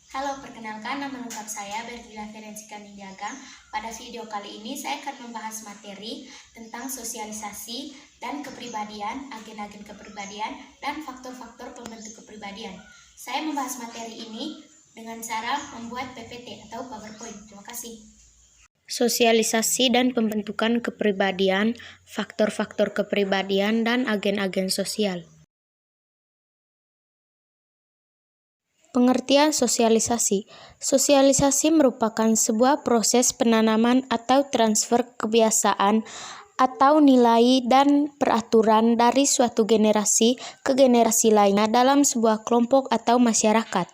Halo, perkenalkan nama lengkap saya Bertila Ferencika Nindiagang. Pada video kali ini saya akan membahas materi tentang sosialisasi dan kepribadian, agen-agen kepribadian, dan faktor-faktor pembentuk kepribadian. Saya membahas materi ini dengan cara membuat PPT atau PowerPoint. Terima kasih. Sosialisasi dan pembentukan kepribadian, faktor-faktor kepribadian, dan agen-agen sosial. Pengertian sosialisasi. Sosialisasi merupakan sebuah proses penanaman atau transfer kebiasaan atau nilai dan peraturan dari suatu generasi ke generasi lainnya dalam sebuah kelompok atau masyarakat.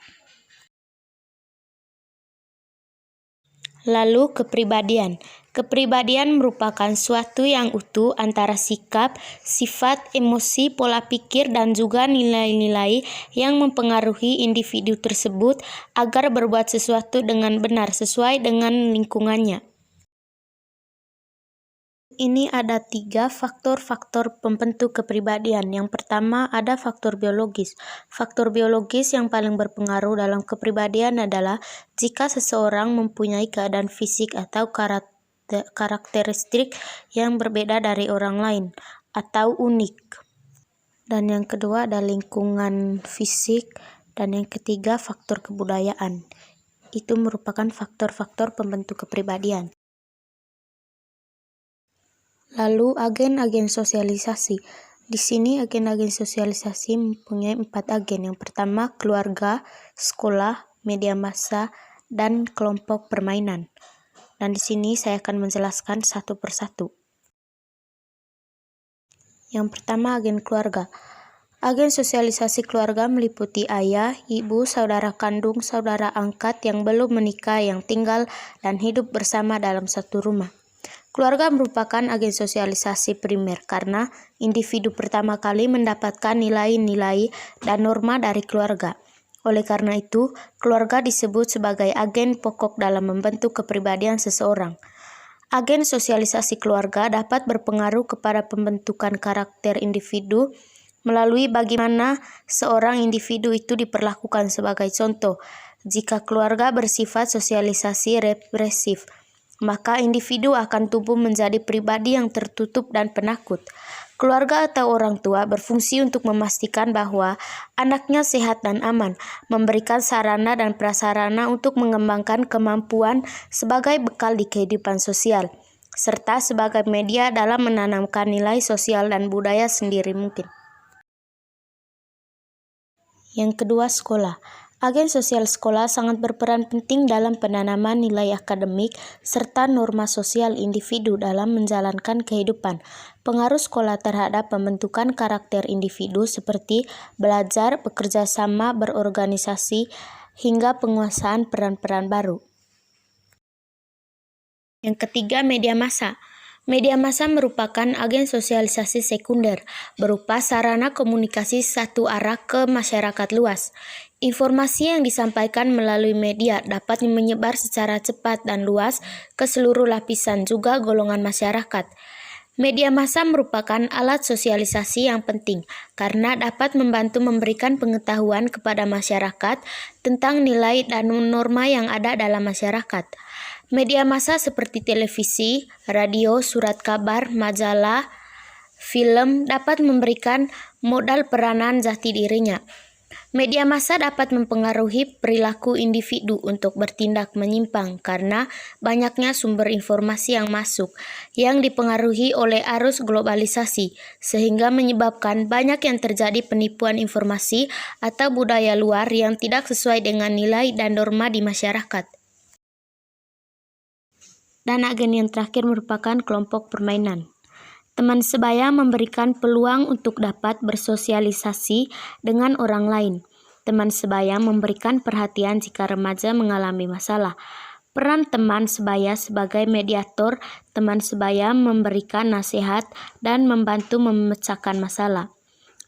Lalu kepribadian. Kepribadian merupakan suatu yang utuh antara sikap, sifat, emosi, pola pikir, dan juga nilai-nilai yang mempengaruhi individu tersebut agar berbuat sesuatu dengan benar sesuai dengan lingkungannya. Ini ada 3 faktor-faktor pembentuk kepribadian. Yang pertama ada faktor biologis. Faktor biologis yang paling berpengaruh dalam kepribadian adalah jika seseorang mempunyai keadaan fisik atau karakteristik yang berbeda dari orang lain atau unik. Dan yang kedua ada lingkungan fisik. Dan yang ketiga faktor kebudayaan. Itu merupakan faktor-faktor pembentuk kepribadian. Lalu agen-agen sosialisasi. Di sini agen-agen sosialisasi mempunyai 4 agen. Yang pertama keluarga, sekolah, media massa, dan kelompok permainan. Dan di sini saya akan menjelaskan satu persatu. Yang pertama agen keluarga. Agen sosialisasi keluarga meliputi ayah, ibu, saudara kandung, saudara angkat yang belum menikah yang tinggal dan hidup bersama dalam satu rumah. Keluarga merupakan agen sosialisasi primer karena individu pertama kali mendapatkan nilai-nilai dan norma dari keluarga. Oleh karena itu, keluarga disebut sebagai agen pokok dalam membentuk kepribadian seseorang. Agen sosialisasi keluarga dapat berpengaruh kepada pembentukan karakter individu melalui bagaimana seorang individu itu diperlakukan. Sebagai contoh, jika keluarga bersifat sosialisasi represif, maka individu akan tumbuh menjadi pribadi yang tertutup dan penakut. Keluarga atau orang tua berfungsi untuk memastikan bahwa anaknya sehat dan aman, memberikan sarana dan prasarana untuk mengembangkan kemampuan sebagai bekal di kehidupan sosial, serta sebagai media dalam menanamkan nilai sosial dan budaya sendiri mungkin. Yang kedua, sekolah. Agen sosial sekolah sangat berperan penting dalam penanaman nilai akademik serta norma sosial individu dalam menjalankan kehidupan. Pengaruh sekolah terhadap pembentukan karakter individu seperti belajar, bekerja sama, berorganisasi, hingga penguasaan peran-peran baru. Yang ketiga, media massa. Media massa merupakan agen sosialisasi sekunder, berupa sarana komunikasi satu arah ke masyarakat luas. Informasi yang disampaikan melalui media dapat menyebar secara cepat dan luas ke seluruh lapisan juga golongan masyarakat. Media massa merupakan alat sosialisasi yang penting karena dapat membantu memberikan pengetahuan kepada masyarakat tentang nilai dan norma yang ada dalam masyarakat. Media massa seperti televisi, radio, surat kabar, majalah, film dapat memberikan modal peranan jati dirinya. Media massa dapat mempengaruhi perilaku individu untuk bertindak menyimpang karena banyaknya sumber informasi yang masuk, yang dipengaruhi oleh arus globalisasi, sehingga menyebabkan banyak yang terjadi penipuan informasi atau budaya luar yang tidak sesuai dengan nilai dan norma di masyarakat. Dan agen yang terakhir merupakan kelompok permainan. Teman sebaya memberikan peluang untuk dapat bersosialisasi dengan orang lain. Teman sebaya memberikan perhatian jika remaja mengalami masalah. Peran teman sebaya sebagai mediator, teman sebaya memberikan nasihat dan membantu memecahkan masalah.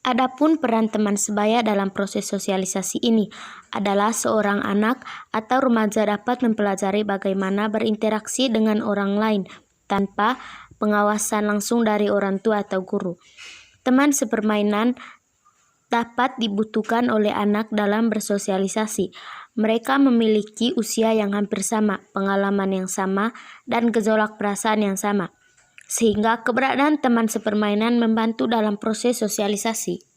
Adapun peran teman sebaya dalam proses sosialisasi ini adalah seorang anak atau remaja dapat mempelajari bagaimana berinteraksi dengan orang lain tanpa pengawasan langsung dari orang tua atau guru. Teman sepermainan dapat dibutuhkan oleh anak dalam bersosialisasi. Mereka memiliki usia yang hampir sama, pengalaman yang sama, dan gejolak perasaan yang sama, sehingga keberadaan teman sepermainan membantu dalam proses sosialisasi.